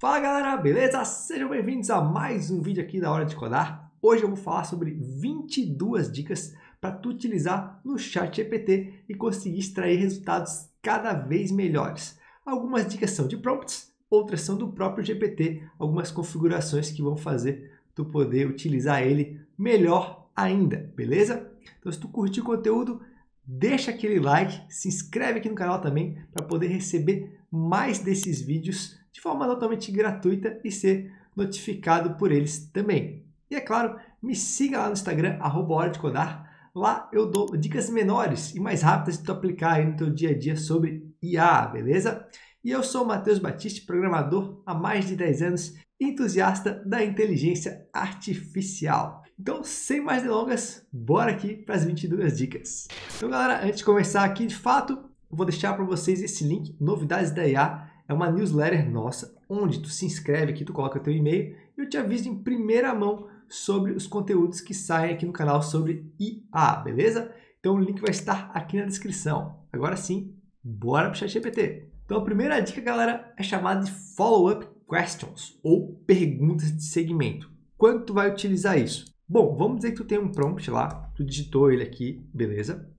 Fala galera, beleza? Sejam bem-vindos a mais um vídeo aqui da Hora de Codar. Hoje eu vou falar sobre 22 dicas para tu utilizar no ChatGPT e conseguir extrair resultados cada vez melhores. Algumas dicas são de prompts, outras são do próprio GPT, algumas configurações que vão fazer tu poder utilizar ele melhor ainda, beleza? Então se tu curtiu o conteúdo, deixa aquele like, se inscreve aqui no canal também para poder receber mais desses vídeos de forma totalmente gratuita e ser notificado por eles também. E é claro, me siga lá no Instagram, @Hora de Codar. Lá eu dou dicas menores e mais rápidas de tu aplicar aí no teu dia a dia sobre IA, beleza? E eu sou o Matheus Batista, programador há mais de 10 anos, entusiasta da inteligência artificial. Então, sem mais delongas, bora aqui para as 22 dicas. Então, galera, antes de começar aqui, de fato, eu vou deixar para vocês esse link, Novidades da IA. É uma newsletter nossa, onde tu se inscreve aqui, tu coloca teu e-mail e eu te aviso em primeira mão sobre os conteúdos que saem aqui no canal sobre IA, beleza? Então, o link vai estar aqui na descrição. Agora sim, bora para o ChatGPT. Então, a primeira dica, galera, é chamada de Follow-up Questions, ou perguntas de segmento. Quando tu vai utilizar isso? Bom, vamos dizer que tu tem um prompt lá, tu digitou ele aqui, beleza?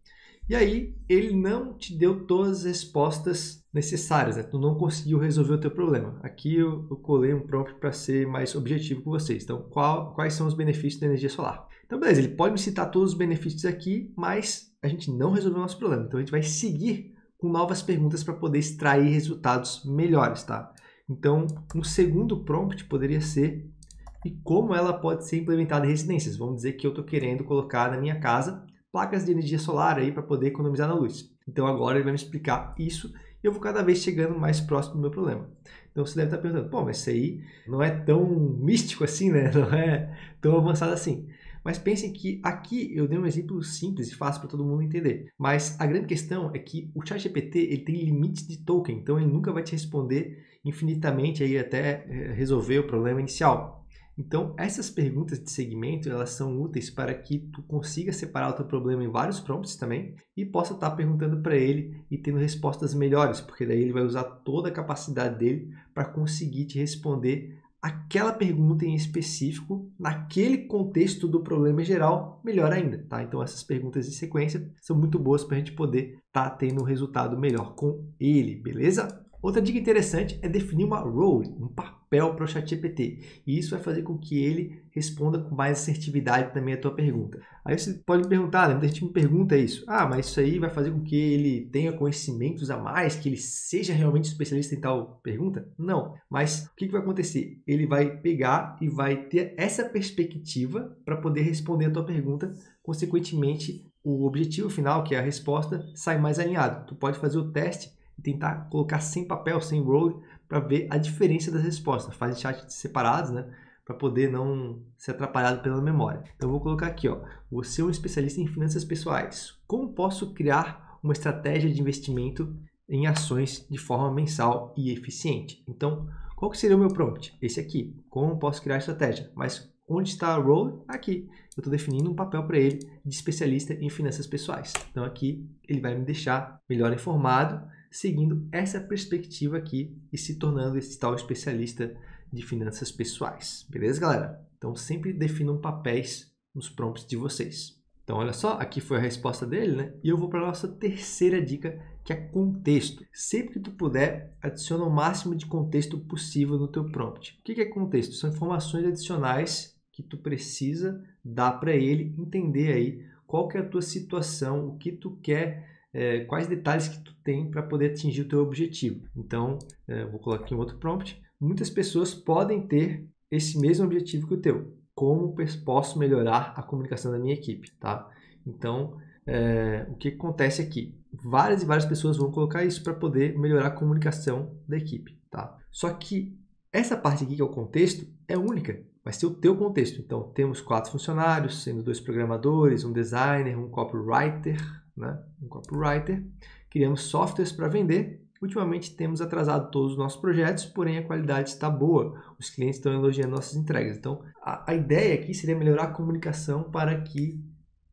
E aí, ele não te deu todas as respostas necessárias, né? Tu não conseguiu resolver o teu problema. Aqui eu colei um prompt para ser mais objetivo com vocês. Então, quais são os benefícios da energia solar? Então, beleza, ele pode me citar todos os benefícios aqui, mas a gente não resolveu o nosso problema. Então, a gente vai seguir com novas perguntas para poder extrair resultados melhores, tá? Então, um segundo prompt poderia ser: e como ela pode ser implementada em residências? Vamos dizer que eu estou querendo colocar na minha casa placas de energia solar aí para poder economizar na luz. Então agora ele vai me explicar isso e eu vou cada vez chegando mais próximo do meu problema. Então você deve estar pensando, pô, mas isso aí não é tão místico assim, né? Não é tão avançado assim. Mas pensem que aqui eu dei um exemplo simples e fácil para todo mundo entender. Mas a grande questão é que o ChatGPT ele tem limites de token, então ele nunca vai te responder infinitamente aí até resolver o problema inicial. Então, essas perguntas de segmento, elas são úteis para que tu consiga separar o teu problema em vários prompts também e possa estar perguntando para ele e tendo respostas melhores, porque daí ele vai usar toda a capacidade dele para conseguir te responder aquela pergunta em específico, naquele contexto do problema em geral, melhor ainda, tá? Então, essas perguntas de sequência são muito boas para a gente poder estar tendo um resultado melhor com ele, beleza? Outra dica interessante é definir uma role, um papel para o ChatGPT. E isso vai fazer com que ele responda com mais assertividade também a tua pergunta. Aí você pode me perguntar, né? Muita gente me pergunta isso. Ah, mas isso aí vai fazer com que ele tenha conhecimentos a mais, que ele seja realmente especialista em tal pergunta? Não. Mas o que vai acontecer? Ele vai pegar e vai ter essa perspectiva para poder responder a tua pergunta. Consequentemente, o objetivo final, que é a resposta, sai mais alinhado. Tu pode fazer o teste e tentar colocar sem papel, sem role, para ver a diferença das respostas. Faz em chats separados, né? Para poder não ser atrapalhado pela memória. Então, eu vou colocar aqui, ó. Você é um especialista em finanças pessoais. Como posso criar uma estratégia de investimento em ações de forma mensal e eficiente? Então, qual que seria o meu prompt? Esse aqui. Como posso criar a estratégia? Mas onde está a role? Aqui. Eu estou definindo um papel para ele de especialista em finanças pessoais. Então, aqui ele vai me deixar melhor informado, seguindo essa perspectiva aqui e se tornando esse tal especialista de finanças pessoais. Beleza, galera? Então, sempre definam papéis nos prompts de vocês. Então, olha só, aqui foi a resposta dele, né? E eu vou para a nossa terceira dica, que é contexto. Sempre que tu puder, adiciona o máximo de contexto possível no teu prompt. O que é contexto? São informações adicionais que tu precisa dar para ele entender aí qual que é a tua situação, o que tu quer, quais detalhes que tu tem para poder atingir o teu objetivo. Então, vou colocar aqui um outro prompt. Muitas pessoas podem ter esse mesmo objetivo que o teu. Como posso melhorar a comunicação da minha equipe, tá? Então, o que acontece aqui? Várias e várias pessoas vão colocar isso para poder melhorar a comunicação da equipe, tá? Só que essa parte aqui, que é o contexto, é única. Vai ser o teu contexto. Então, temos 4 funcionários, sendo 2 programadores, um designer, um copywriter, né? Um copywriter. Criamos softwares para vender. Ultimamente temos atrasado todos os nossos projetos, porém a qualidade está boa. Os clientes estão elogiando nossas entregas. Então, a ideia aqui seria melhorar a comunicação para que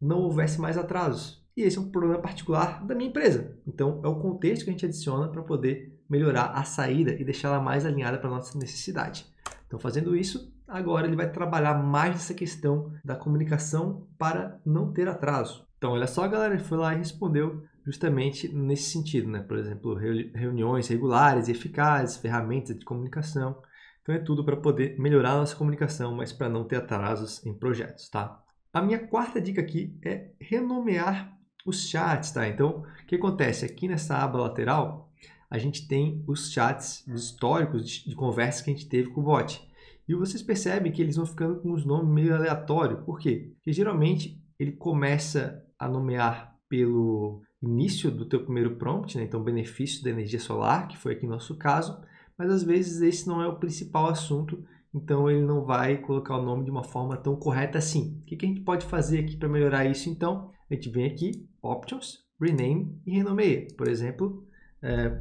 não houvesse mais atrasos. E esse é um problema particular da minha empresa. Então, é o contexto que a gente adiciona para poder melhorar a saída e deixá-la mais alinhada para a nossa necessidade. Então, fazendo isso, agora ele vai trabalhar mais nessa questão da comunicação para não ter atraso. Então, olha só, galera, ele foi lá e respondeu justamente nesse sentido, né? Por exemplo, reuniões regulares e eficazes, ferramentas de comunicação. Então, é tudo para poder melhorar a nossa comunicação, mas para não ter atrasos em projetos, tá? A minha quarta dica aqui é renomear os chats, tá? Então, o que acontece? Aqui nessa aba lateral, a gente tem os chats, os históricos de conversas que a gente teve com o bot. E vocês percebem que eles vão ficando com os nomes meio aleatórios. Por quê? Porque geralmente ele começa a nomear pelo início do teu primeiro prompt, né? Então, benefício da energia solar, que foi aqui no nosso caso, mas às vezes esse não é o principal assunto, então ele não vai colocar o nome de uma forma tão correta assim. O que a gente pode fazer aqui para melhorar isso então? A gente vem aqui, Options, Rename e renomeia. Por exemplo,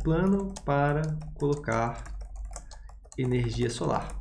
plano para colocar energia solar.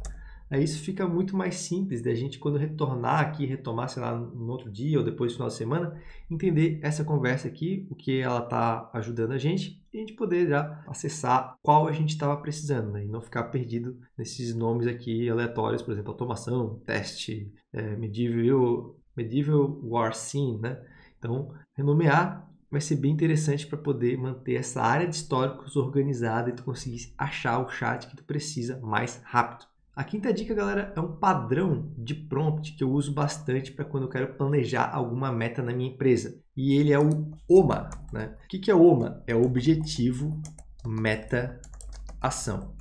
Aí isso fica muito mais simples da gente, quando retornar aqui, retomar, sei lá, no outro dia ou depois do final de semana, entender essa conversa aqui, o que ela está ajudando a gente, e a gente poder já acessar qual a gente estava precisando, né? E não ficar perdido nesses nomes aqui aleatórios, por exemplo, automação, teste, medieval war scene, né? Então, renomear vai ser bem interessante para poder manter essa área de históricos organizada e tu conseguir achar o chat que tu precisa mais rápido. A quinta dica, galera, é um padrão de prompt que eu uso bastante para quando eu quero planejar alguma meta na minha empresa. E ele é o OMA, né? O que é o OMA? É Objetivo, Meta, Ação.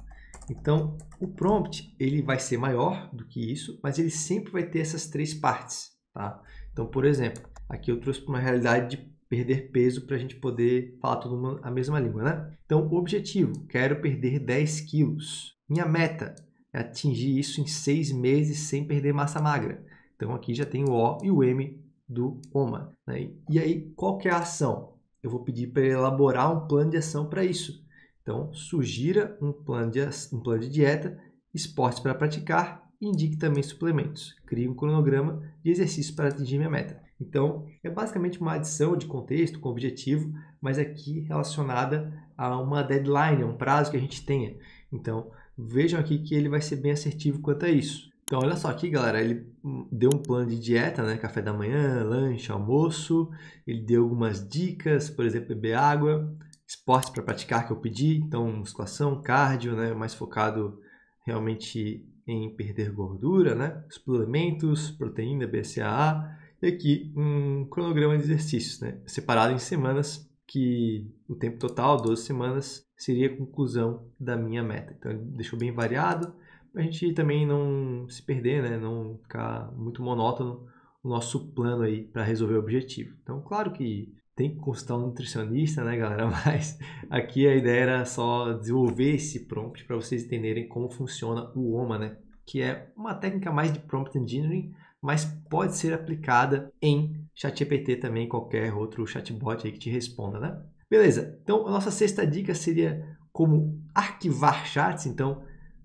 Então, o prompt ele vai ser maior do que isso, mas ele sempre vai ter essas três partes, tá? Então, por exemplo, aqui eu trouxe para uma realidade de perder peso para a gente poder falar todo mundo a mesma língua, né? Então, o objetivo, quero perder 10 quilos. Minha meta é atingir isso em 6 meses sem perder massa magra. Então, aqui já tem o O e o M do OMA, né? E aí, qual que é a ação? Eu vou pedir para ele elaborar um plano de ação para isso. Então, sugira um plano de dieta, esportes para praticar e indique também suplementos. Crie um cronograma de exercícios para atingir minha meta. Então, é basicamente uma adição de contexto com objetivo, mas aqui relacionada a uma deadline, a um prazo que a gente tenha. Então, vejam aqui que ele vai ser bem assertivo quanto a isso. Então, olha só aqui, galera, ele deu um plano de dieta, né? Café da manhã, lanche, almoço. Ele deu algumas dicas, por exemplo, beber água, esportes para praticar que eu pedi, então musculação, cardio, né? Mais focado realmente em perder gordura, né? Suplementos, proteína, BCAA. E aqui um cronograma de exercícios, né? Separado em semanas, que o tempo total, 12 semanas, seria a conclusão da minha meta. Então, ele deixou bem variado, para a gente também não se perder, né? Não ficar muito monótono o nosso plano aí para resolver o objetivo. Então, claro que tem que consultar um nutricionista, né, galera? Mas aqui a ideia era só desenvolver esse prompt para vocês entenderem como funciona o OMA, né? Que é uma técnica mais de prompt engineering, mas pode ser aplicada em ChatGPT também, qualquer outro chatbot aí que te responda, né? Beleza, então a nossa sexta dica seria como arquivar chats. Então,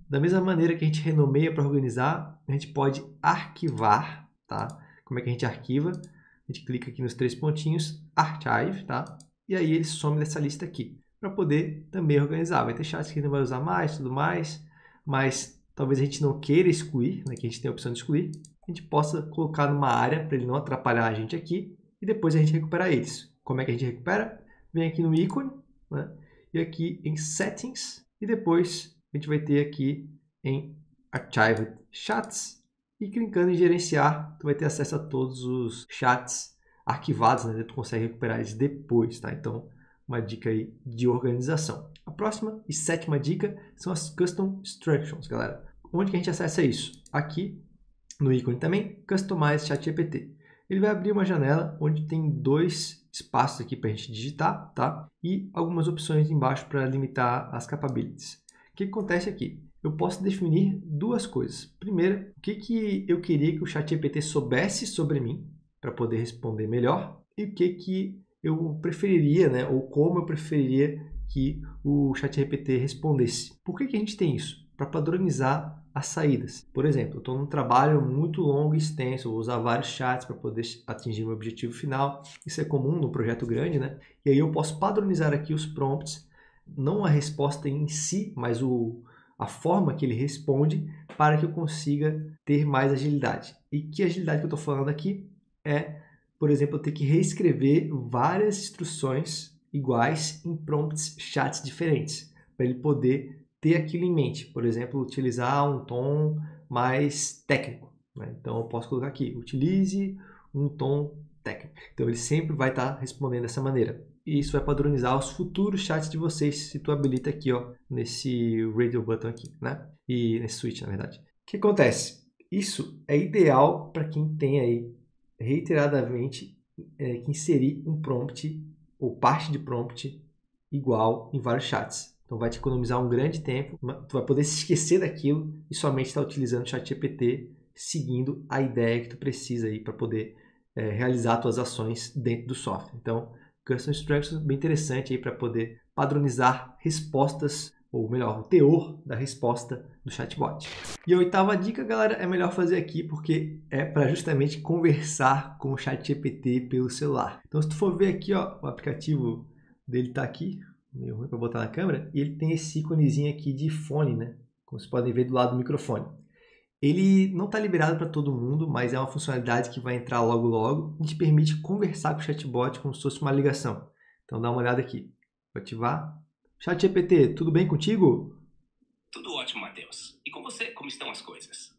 da mesma maneira que a gente renomeia para organizar, a gente pode arquivar, tá? Como é que a gente arquiva? A gente clica aqui nos três pontinhos, Archive, tá? E aí ele some dessa lista aqui, para poder também organizar. Vai ter chats que a gente não vai usar mais, tudo mais, mas talvez a gente não queira excluir, né? Que a gente tem a opção de excluir. A gente possa colocar numa área para ele não atrapalhar a gente aqui e depois a gente recuperar eles. Como é que a gente recupera? Vem aqui no ícone, né? E aqui em Settings e depois a gente vai ter aqui em Archived Chats e clicando em Gerenciar, tu vai ter acesso a todos os chats arquivados, né? Tu consegue recuperar eles depois, tá? Então, uma dica aí de organização. A próxima e sétima dica são as Custom Instructions, galera. Onde que a gente acessa isso? Aqui no ícone também, Customize ChatGPT. Ele vai abrir uma janela onde tem dois espaços aqui para a gente digitar, tá? E algumas opções embaixo para limitar as capabilities. O que acontece aqui? Eu posso definir duas coisas. Primeiro, o que eu queria que o ChatGPT soubesse sobre mim para poder responder melhor e o que eu preferiria, né? Ou como eu preferiria que o ChatGPT respondesse. Por que a gente tem isso? Para padronizar as saídas. Por exemplo, eu estou num trabalho muito longo e extenso, eu vou usar vários chats para poder atingir o meu objetivo final. Isso é comum num projeto grande, né? E aí eu posso padronizar aqui os prompts não a resposta em si, mas a forma que ele responde, para que eu consiga ter mais agilidade. E que agilidade que eu estou falando aqui é, por exemplo, eu ter que reescrever várias instruções iguais em prompts chats diferentes, para ele poder ter aquilo em mente. Por exemplo, utilizar um tom mais técnico, né? Então eu posso colocar aqui, utilize um tom técnico. Então ele sempre vai estar respondendo dessa maneira. E isso vai padronizar os futuros chats de vocês, se tu habilita aqui, ó, nesse radio button aqui, né? E nesse switch, na verdade. O que acontece? Isso é ideal para quem tem aí reiteradamente que inserir um prompt ou parte de prompt igual em vários chats. Então vai te economizar um grande tempo, tu vai poder se esquecer daquilo e somente estar utilizando o ChatGPT seguindo a ideia que tu precisa aí para poder realizar tuas ações dentro do software. Então, Custom Instructions bem interessante aí para poder padronizar respostas, ou melhor, o teor da resposta do chatbot. E a oitava dica, galera, é melhor fazer aqui porque é para justamente conversar com o ChatGPT pelo celular. Então, se tu for ver aqui, ó, o aplicativo dele está aqui, meio ruim para botar na câmera, e ele tem esse íconezinho aqui de fone, né? Como vocês podem ver do lado do microfone. Ele não está liberado para todo mundo, mas é uma funcionalidade que vai entrar logo logo e te permite conversar com o chatbot como se fosse uma ligação. Então dá uma olhada aqui. Vou ativar. ChatGPT, tudo bem contigo? Tudo ótimo, Matheus. E com você, como estão as coisas?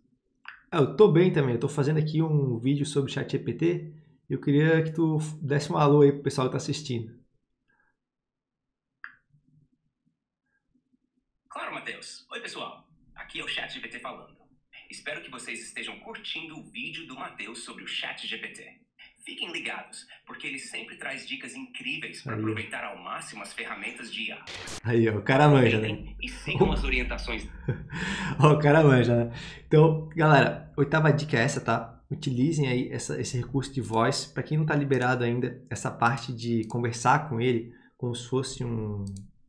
Eu estou bem também. Estou fazendo aqui um vídeo sobre ChatGPT e eu queria que tu desse um alô aí pro pessoal que está assistindo. Claro, Matheus. Oi, pessoal. Aqui é o ChatGPT falando. Espero que vocês estejam curtindo o vídeo do Matheus sobre o ChatGPT. Fiquem ligados, porque ele sempre traz dicas incríveis para aproveitar ao máximo as ferramentas de IA. Aí, ó, o cara manja, né? E sigam as orientações. Ó, o cara manja, né? Então, galera, oitava dica é essa, tá? Utilizem aí esse recurso de voz. Para quem não está liberado ainda, essa parte de conversar com ele, como se fosse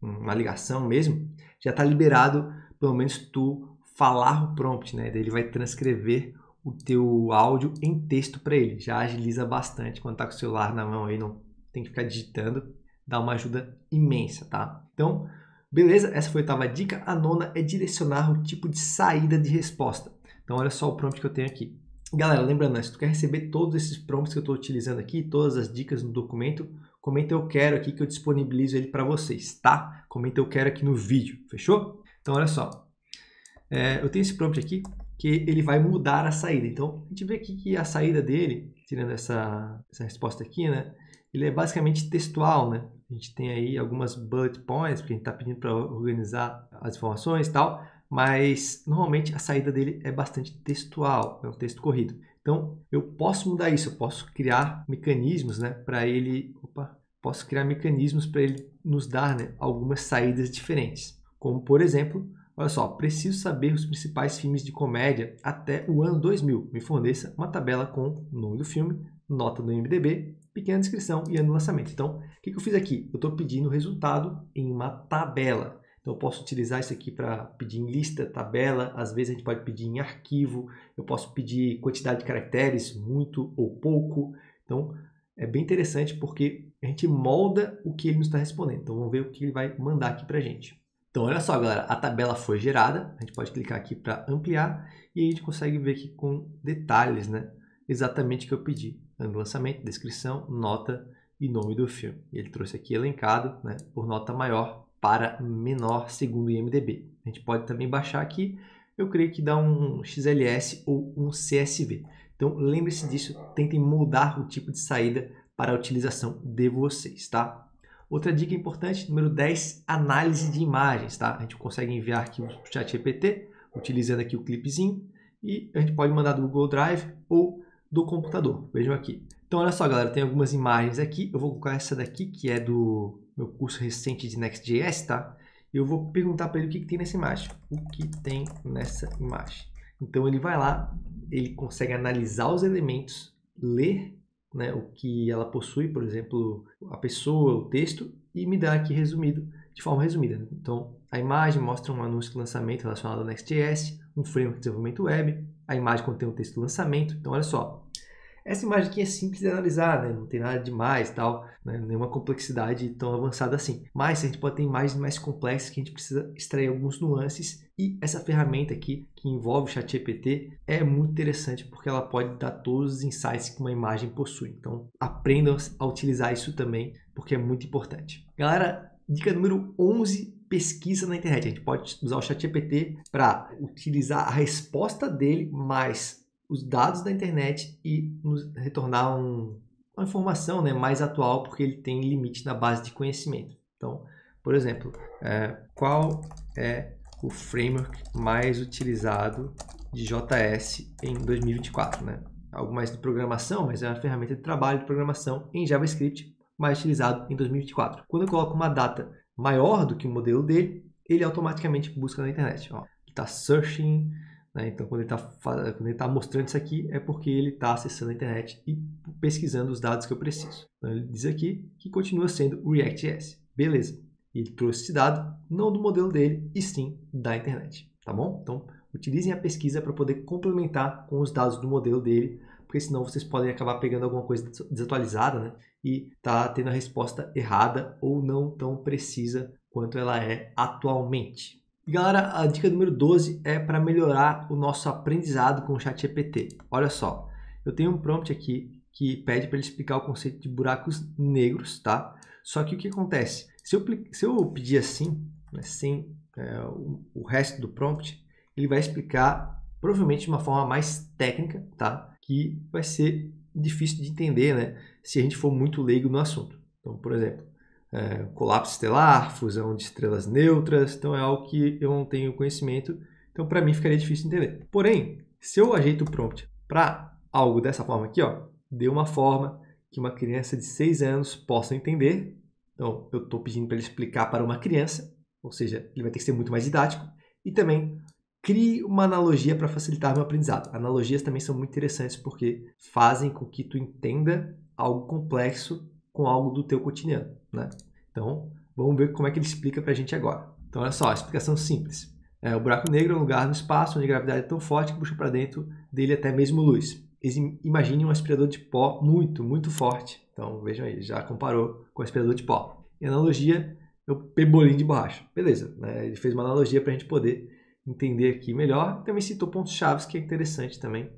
uma ligação mesmo, já está liberado, pelo menos tu falar o prompt, né? Ele vai transcrever o teu áudio em texto para ele. Já agiliza bastante quando tá com o celular na mão aí, não tem que ficar digitando, dá uma ajuda imensa, tá? Então, beleza? Essa foi a oitava dica. A nona é direcionar o tipo de saída de resposta. Então, olha só o prompt que eu tenho aqui. Galera, lembrando, né, se tu quer receber todos esses prompts que eu estou utilizando aqui, todas as dicas no documento, comenta eu quero aqui que eu disponibilizo ele para vocês, tá? Comenta eu quero aqui no vídeo, fechou? Então, olha só. Eu tenho esse prompt aqui que ele vai mudar a saída. Então, a gente vê aqui que a saída dele, tirando essa resposta aqui, né? Ele é basicamente textual, né? A gente tem aí algumas bullet points, porque a gente está pedindo para organizar as informações e tal, mas normalmente a saída dele é bastante textual, é um texto corrido. Então, eu posso mudar isso, eu posso criar mecanismos, né, para ele, posso criar mecanismos para ele nos dar, né, algumas saídas diferentes. Como, por exemplo, olha só, preciso saber os principais filmes de comédia até o ano 2000. Me forneça uma tabela com o nome do filme, nota do IMDb, pequena descrição e ano do lançamento. Então, o que eu fiz aqui? Eu estou pedindo o resultado em uma tabela. Então, eu posso utilizar isso aqui para pedir em lista, tabela. Às vezes, a gente pode pedir em arquivo. Eu posso pedir quantidade de caracteres, muito ou pouco. Então, é bem interessante porque a gente molda o que ele nos está respondendo. Então, vamos ver o que ele vai mandar aqui para a gente. Então, olha só, galera, a tabela foi gerada. A gente pode clicar aqui para ampliar e aí a gente consegue ver aqui com detalhes, né? Exatamente o que eu pedi. Ano do lançamento, descrição, nota e nome do filme. E ele trouxe aqui elencado, né, por nota maior para menor segundo o IMDb. A gente pode também baixar aqui. Eu creio que dá um XLS ou um CSV. Então, lembre-se disso. Tentem mudar o tipo de saída para a utilização de vocês, tá? Outra dica importante, número 10, análise de imagens, tá? A gente consegue enviar aqui o ChatGPT, utilizando aqui o clipezinho, e a gente pode mandar do Google Drive ou do computador. Vejam aqui. Então, olha só, galera, tem algumas imagens aqui. Eu vou colocar essa daqui, que é do meu curso recente de Next.js, tá? E eu vou perguntar para ele o que tem nessa imagem. O que tem nessa imagem? Então, ele vai lá, ele consegue analisar os elementos, ler, né, o que ela possui, por exemplo, a pessoa, o texto, e me dá aqui resumido, de forma resumida. Então, a imagem mostra um anúncio de lançamento relacionado ao Next.js, um framework de desenvolvimento web, a imagem contém o texto do lançamento. Então, olha só, Essa imagem aqui é simples de analisar, né? Não tem nada demais, tal, né? Nenhuma complexidade tão avançada assim. Mas a gente pode ter imagens mais complexas que a gente precisa extrair alguns nuances, e essa ferramenta aqui que envolve o ChatGPT é muito interessante porque ela pode dar todos os insights que uma imagem possui. Então aprendam a utilizar isso também, porque é muito importante. Galera, dica número 11, pesquisa na internet. A gente pode usar o ChatGPT para utilizar a resposta dele mais os dados da internet e nos retornar uma informação, né, mais atual, porque ele tem limite na base de conhecimento. Então, por exemplo, qual é o framework mais utilizado de JS em 2024? Né? Algo mais de programação, mas é uma ferramenta de trabalho de programação em JavaScript mais utilizado em 2024. Quando eu coloco uma data maior do que o modelo dele, ele automaticamente busca na internet. Está searching, né? Então, quando ele está mostrando isso aqui, é porque ele está acessando a internet e pesquisando os dados que eu preciso. Então, ele diz aqui que continua sendo o React.js. Beleza. E ele trouxe esse dado, não do modelo dele, e sim da internet. Tá bom? Então, utilizem a pesquisa para poder complementar com os dados do modelo dele, porque senão vocês podem acabar pegando alguma coisa desatualizada, né? E tá tendo a resposta errada ou não tão precisa quanto ela é atualmente. E galera, a dica número 12 é para melhorar o nosso aprendizado com o ChatGPT. Olha só, eu tenho um prompt aqui que pede para ele explicar o conceito de buracos negros, tá? Só que o que acontece? Se eu pedir assim, né, sem o resto do prompt, ele vai explicar provavelmente de uma forma mais técnica, tá? Que vai ser difícil de entender, né? Se a gente for muito leigo no assunto. Então, por exemplo, colapso estelar, fusão de estrelas neutras, então é algo que eu não tenho conhecimento, então para mim ficaria difícil de entender. Porém, se eu ajeito o prompt para algo dessa forma aqui, ó, de uma forma que uma criança de 6 anos possa entender, então eu estou pedindo para ele explicar para uma criança, ou seja, ele vai ter que ser muito mais didático, e também crie uma analogia para facilitar meu aprendizado. Analogias também são muito interessantes porque fazem com que tu entenda algo complexo com algo do teu cotidiano, né? Então, vamos ver como é que ele explica para a gente agora. Então, olha só, a explicação simples. O buraco negro é um lugar no espaço onde a gravidade é tão forte que puxa para dentro dele até mesmo luz. Imagine um aspirador de pó muito, muito forte. Então, vejam aí, já comparou com o aspirador de pó. E a analogia é o pebolim de borracha. Beleza, né? Ele fez uma analogia para a gente poder entender aqui melhor. E também citou pontos-chave, que é interessante também,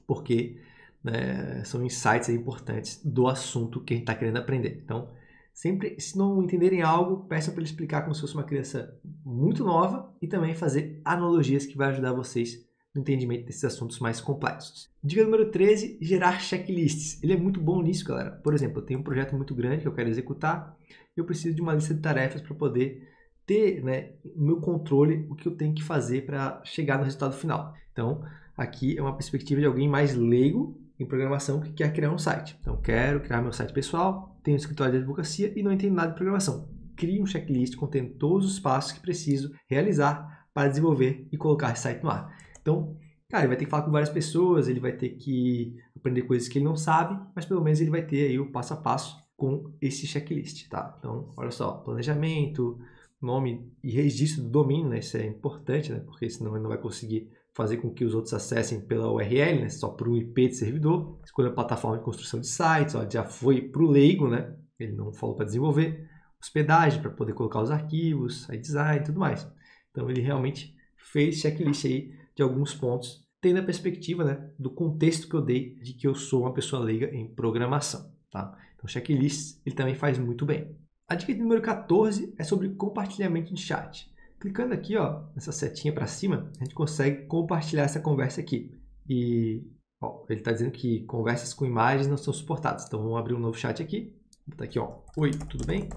porque né, são insights importantes do assunto que a gente está querendo aprender. Então, sempre, se não entenderem algo, peçam para ele explicar como se fosse uma criança muito nova e também fazer analogias que vai ajudar vocês no entendimento desses assuntos mais complexos. Dica número 13, gerar checklists. Ele é muito bom nisso, galera. Por exemplo, eu tenho um projeto muito grande que eu quero executar e eu preciso de uma lista de tarefas para poder ter, né, no meu controle o que eu tenho que fazer para chegar no resultado final. Então, aqui é uma perspectiva de alguém mais leigo em programação que quer criar um site. Então, quero criar meu site pessoal, tenho um escritório de advocacia e não entendo nada de programação. Crie um checklist contendo todos os passos que preciso realizar para desenvolver e colocar esse site no ar. Então, cara, ele vai ter que falar com várias pessoas, ele vai ter que aprender coisas que ele não sabe, mas pelo menos ele vai ter aí o passo a passo com esse checklist, tá? Então, olha só, planejamento, nome e registro do domínio, né? Isso é importante, né? Porque senão ele não vai conseguir fazer com que os outros acessem pela URL, né? Só por um IP de servidor. Escolha a plataforma de construção de sites, ó, já foi para o leigo, né? Ele não falou para desenvolver. Hospedagem, para poder colocar os arquivos, aí design e tudo mais. Então ele realmente fez checklist aí de alguns pontos, tendo a perspectiva, né, do contexto que eu dei de que eu sou uma pessoa leiga em programação, tá? Então checklist ele também faz muito bem. A dica número 14 é sobre compartilhamento de chat. Clicando aqui, ó, nessa setinha para cima, a gente consegue compartilhar essa conversa aqui. E ó, ele está dizendo que conversas com imagens não são suportadas. Então vamos abrir um novo chat aqui. Vou botar aqui, ó, oi, tudo bem?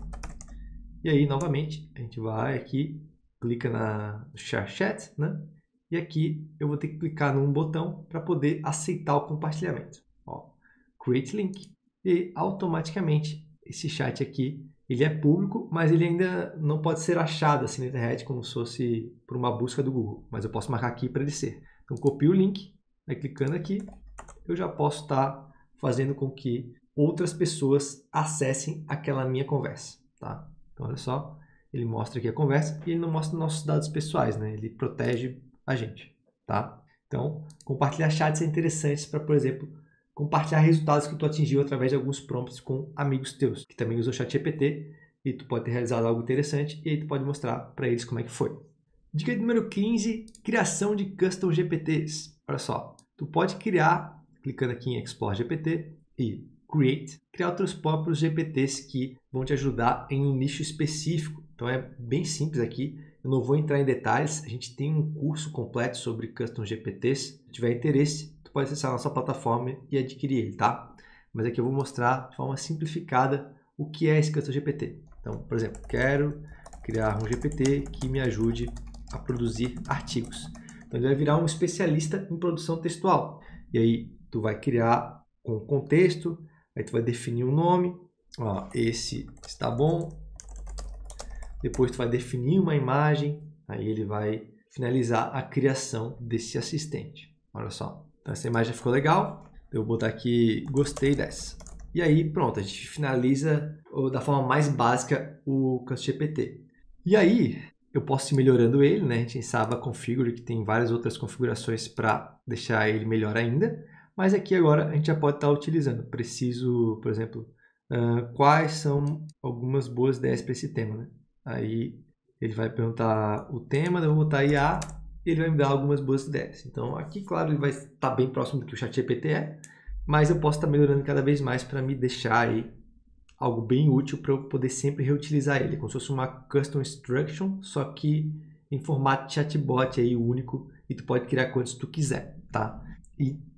E aí, novamente, a gente vai aqui, clica na Share Chat, né? E aqui eu vou ter que clicar num botão para poder aceitar o compartilhamento. Ó, Create Link. E automaticamente esse chat aqui ele é público, mas ele ainda não pode ser achado assim na internet como se fosse por uma busca do Google. Mas eu posso marcar aqui para ele ser. Então, copio o link, aí clicando aqui, eu já posso estar fazendo com que outras pessoas acessem aquela minha conversa. Tá? Então, olha só, ele mostra aqui a conversa e ele não mostra nossos dados pessoais, né? Ele protege a gente. Tá? Então, compartilhar chats é interessante para, por exemplo, compartilhar resultados que tu atingiu através de alguns prompts com amigos teus, que também usam o ChatGPT, e tu pode ter realizado algo interessante, e aí tu pode mostrar para eles como é que foi. Dica número 15, criação de custom GPTs. Olha só, tu pode criar, clicando aqui em Explore GPT e Create, criar outros próprios GPTs que vão te ajudar em um nicho específico. Então é bem simples aqui, eu não vou entrar em detalhes, a gente tem um curso completo sobre custom GPTs. Se tiver interesse, tu pode acessar a nossa plataforma e adquirir ele, tá? Mas aqui eu vou mostrar de forma simplificada o que é esse custom GPT. Então, por exemplo, quero criar um GPT que me ajude a produzir artigos. Então ele vai virar um especialista em produção textual. E aí tu vai criar um contexto, aí tu vai definir um nome, ó, esse está bom. Depois tu vai definir uma imagem, aí ele vai finalizar a criação desse assistente. Olha só, então essa imagem ficou legal, eu vou botar aqui gostei dessa. E aí pronto, a gente finaliza da forma mais básica o Custom GPT. E aí eu posso ir melhorando ele, né? A gente sabe a configure, que tem várias outras configurações para deixar ele melhor ainda. Mas aqui agora a gente já pode estar utilizando. Preciso, por exemplo, quais são algumas boas ideias para esse tema, né? Aí ele vai perguntar o tema, eu vou botar IA, e ele vai me dar algumas boas ideias. Então aqui, claro, ele vai estar bem próximo do que o ChatGPT é, mas eu posso estar melhorando cada vez mais para me deixar aí algo bem útil para eu poder sempre reutilizar ele, como se fosse uma custom instruction, só que em formato chatbot aí único, e tu pode criar quantos tu quiser, tá?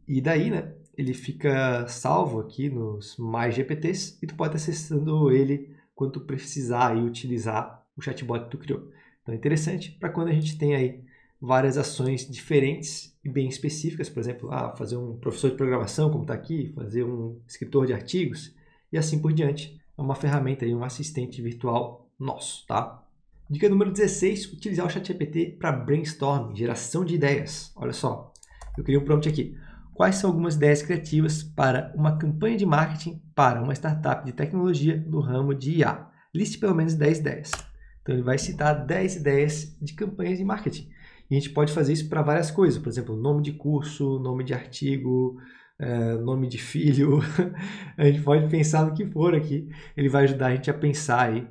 E daí, né, ele fica salvo aqui nos mais GPTs e tu pode estar acessando ele quando tu precisar aí utilizar o chatbot que tu criou. Então é interessante para quando a gente tem aí várias ações diferentes e bem específicas, por exemplo, fazer um professor de programação, como está aqui, fazer um escritor de artigos, e assim por diante. É uma ferramenta aí, um assistente virtual nosso, tá? Dica número 16, utilizar o ChatGPT para brainstorming, geração de ideias. Olha só, eu criei um prompt aqui. Quais são algumas ideias criativas para uma campanha de marketing para uma startup de tecnologia no ramo de IA? Liste pelo menos 10 ideias. Então ele vai citar 10 ideias de campanhas de marketing. E a gente pode fazer isso para várias coisas, por exemplo, nome de curso, nome de artigo, nome de filho. A gente pode pensar no que for aqui. Ele vai ajudar a gente a pensar aí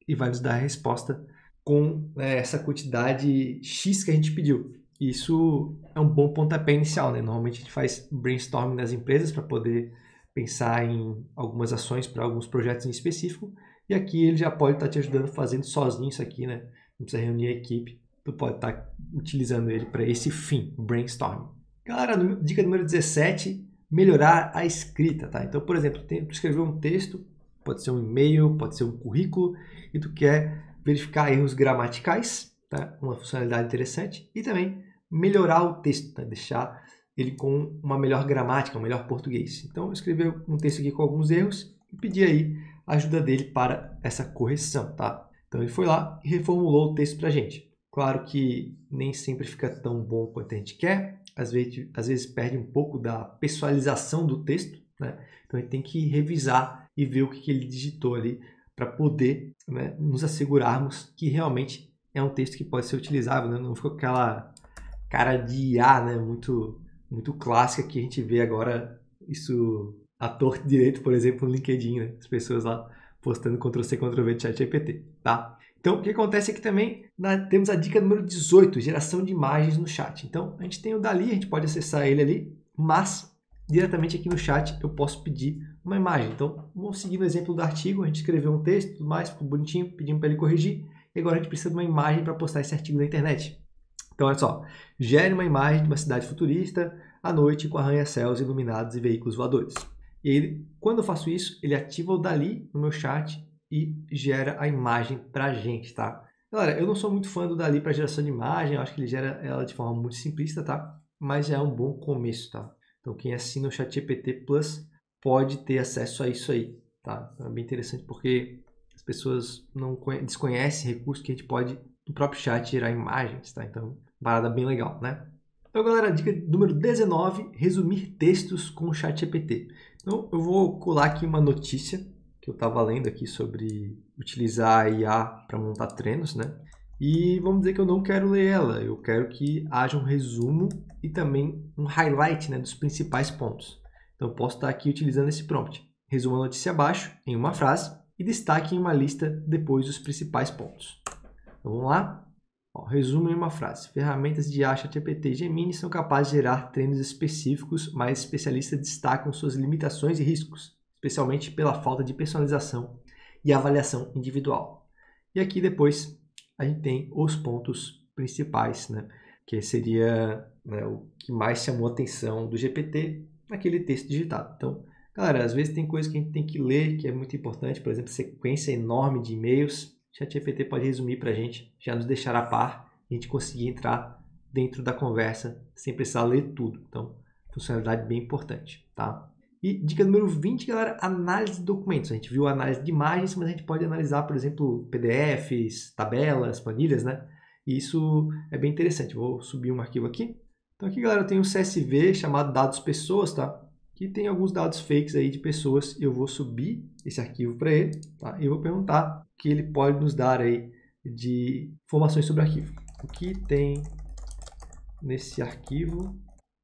e vai nos dar a resposta com essa quantidade X que a gente pediu. Isso é um bom pontapé inicial, né? Normalmente a gente faz brainstorming nas empresas para poder pensar em algumas ações para alguns projetos em específico. E aqui ele já pode estar te ajudando fazendo sozinho isso aqui, né? Não precisa reunir a equipe. Tu pode estar utilizando ele para esse fim, brainstorming. Galera, dica número 17, melhorar a escrita, tá? Então, por exemplo, tu escreveu um texto, pode ser um e-mail, pode ser um currículo, e tu quer verificar erros gramaticais, tá? Uma funcionalidade interessante, e também melhorar o texto, tá? Deixar ele com uma melhor gramática, um melhor português. Então, eu escrevi um texto aqui com alguns erros e pedi aí a ajuda dele para essa correção, tá? Então, ele foi lá e reformulou o texto para a gente. Claro que nem sempre fica tão bom quanto a gente quer, às vezes perde um pouco da pessoalização do texto, né? Então a gente tem que revisar e ver o que ele digitou ali para poder, né, nos assegurarmos que realmente é um texto que pode ser utilizável, né? Não ficou aquela cara de IA, né, muito clássica que a gente vê agora, isso à torta direito, por exemplo, no LinkedIn, né? As pessoas lá postando Ctrl+C, Ctrl+V de ChatGPT, tá? Então, o que acontece aqui também, temos a dica número 18, geração de imagens no chat. Então, a gente tem o Dali, a gente pode acessar ele ali, mas diretamente aqui no chat eu posso pedir uma imagem. Então, vamos seguir no exemplo do artigo, a gente escreveu um texto, tudo mais, ficou bonitinho, pedimos para ele corrigir, e agora a gente precisa de uma imagem para postar esse artigo na internet. Então, olha só, gere uma imagem de uma cidade futurista, à noite, com arranha-céus iluminados e veículos voadores. E ele, quando eu faço isso, ele ativa o Dali no meu chat e gera a imagem para a gente, tá? Galera, eu não sou muito fã do Dali para geração de imagem, eu acho que ele gera ela de forma muito simplista, tá? Mas já é um bom começo, tá? Então quem assina o ChatGPT Plus pode ter acesso a isso aí, tá? Então, é bem interessante porque as pessoas não desconhecem recursos que a gente pode, no próprio chat, gerar imagens, tá? Então, parada bem legal, né? Então, galera, dica número 19, resumir textos com o ChatGPT. Então, eu vou colar aqui uma notícia que eu estava lendo aqui sobre utilizar a IA para montar treinos, né? E vamos dizer que eu não quero ler ela, eu quero que haja um resumo e também um highlight, né, dos principais pontos. Então, eu posso estar aqui utilizando esse prompt. Resuma a notícia abaixo, em uma frase, e destaque em uma lista depois os principais pontos. Então, vamos lá. Resumo em uma frase. Ferramentas de IA, ChatGPT e Gemini são capazes de gerar treinos específicos, mas especialistas destacam suas limitações e riscos, especialmente pela falta de personalização e avaliação individual. E aqui depois a gente tem os pontos principais, né? Que seria, né, o que mais chamou a atenção do GPT naquele texto digitado. Então, galera, às vezes tem coisa que a gente tem que ler que é muito importante, por exemplo, sequência enorme de e-mails. ChatGPT pode resumir para a gente, já nos deixar a par e a gente conseguir entrar dentro da conversa sem precisar ler tudo. Então, funcionalidade bem importante, tá? E dica número 20, galera, análise de documentos. A gente viu a análise de imagens, mas a gente pode analisar, por exemplo, PDFs, tabelas, planilhas, né? E isso é bem interessante. Vou subir um arquivo aqui. Então aqui, galera, eu tenho um CSV chamado dados pessoas, tá? Que tem alguns dados fakes aí de pessoas. Eu vou subir esse arquivo para ele, tá? E eu vou perguntar o que ele pode nos dar aí de informações sobre o arquivo. O que tem nesse arquivo?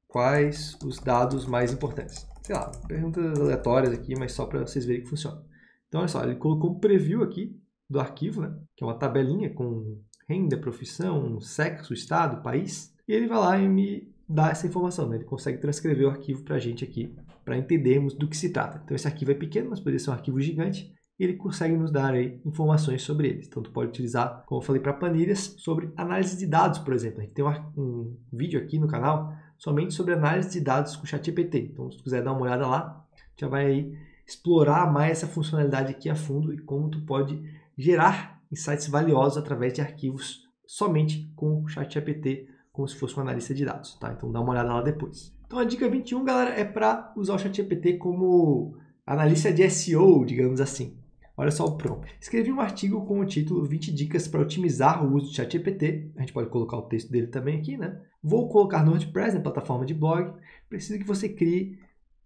Quais os dados mais importantes? Sei lá, perguntas aleatórias aqui, mas só para vocês verem que funciona. Então, olha só, ele colocou um preview aqui do arquivo, né? Que é uma tabelinha com renda, profissão, sexo, estado, país. E ele vai lá e me dá essa informação, né? Ele consegue transcrever o arquivo para a gente aqui, para entendermos do que se trata. Então, esse arquivo é pequeno, mas poderia ser um arquivo gigante. E ele consegue nos dar aí informações sobre ele. Então, tu pode utilizar, como eu falei, para planilhas, sobre análise de dados, por exemplo. A gente tem um vídeo aqui no canal somente sobre análise de dados com o ChatGPT. Então, se tu quiser dar uma olhada lá, já vai aí explorar mais essa funcionalidade aqui a fundo e como tu pode gerar insights valiosos através de arquivos somente com o ChatGPT, como se fosse um analista de dados, tá? Então, dá uma olhada lá depois. Então, a dica 21, galera, é para usar o ChatGPT como analista de SEO, digamos assim. Olha só o prompt. Escrevi um artigo com o título 20 dicas para otimizar o uso do ChatGPT. A gente pode colocar o texto dele também aqui, né? Vou colocar no WordPress, na plataforma de blog. Preciso que você crie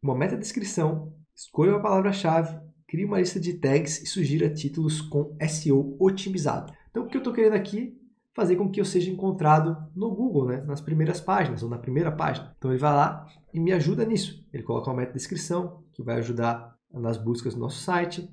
uma meta-descrição, escolha uma palavra-chave, crie uma lista de tags e sugira títulos com SEO otimizado. Então, o que eu estou querendo aqui? Fazer com que eu seja encontrado no Google, né? Nas primeiras páginas ou na primeira página. Então, ele vai lá e me ajuda nisso. Ele coloca uma meta-descrição que vai ajudar nas buscas do nosso site.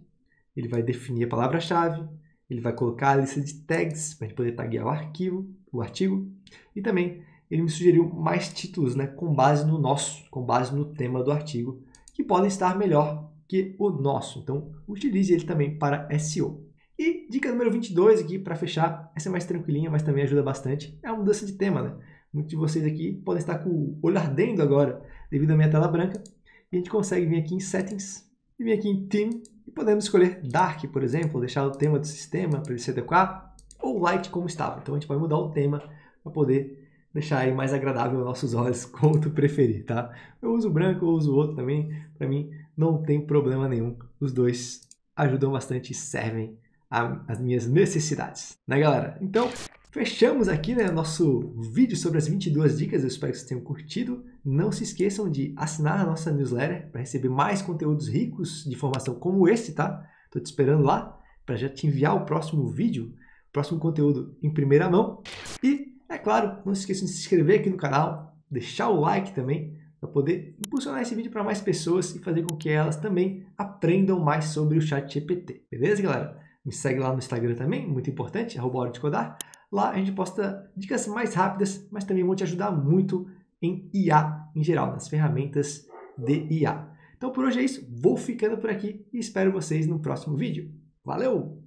Ele vai definir a palavra-chave, ele vai colocar a lista de tags para a gente poder taguear o artigo, e também ele me sugeriu mais títulos, né, com base no tema do artigo, que podem estar melhor que o nosso. Então, utilize ele também para SEO. E dica número 22 aqui, para fechar, essa é mais tranquilinha, mas também ajuda bastante, é a mudança de tema, né? Muitos de vocês aqui podem estar com o olho ardendo agora, devido à minha tela branca, e a gente consegue vir aqui em Settings, e vir aqui em Theme, e podemos escolher Dark, por exemplo, deixar o tema do sistema para ele se adequar, ou Light como estava. Então a gente vai mudar o tema para poder deixar aí mais agradável aos nossos olhos, como tu preferir, tá? Eu uso branco, eu uso outro também, para mim não tem problema nenhum. Os dois ajudam bastante e servem às minhas necessidades, né, galera? Então, fechamos aqui, né, nosso vídeo sobre as 22 dicas. Eu espero que vocês tenham curtido. Não se esqueçam de assinar a nossa newsletter para receber mais conteúdos ricos de informação como esse, tá? Estou te esperando lá para já te enviar o próximo vídeo, o próximo conteúdo em primeira mão. E, é claro, não se esqueçam de se inscrever aqui no canal, deixar o like também, para poder impulsionar esse vídeo para mais pessoas e fazer com que elas também aprendam mais sobre o ChatGPT. Beleza, galera? Me segue lá no Instagram também, muito importante, @HoraDeCodar. Lá a gente posta dicas mais rápidas, mas também vão te ajudar muito em IA em geral, nas ferramentas de IA. Então por hoje é isso, vou ficando por aqui e espero vocês no próximo vídeo. Valeu!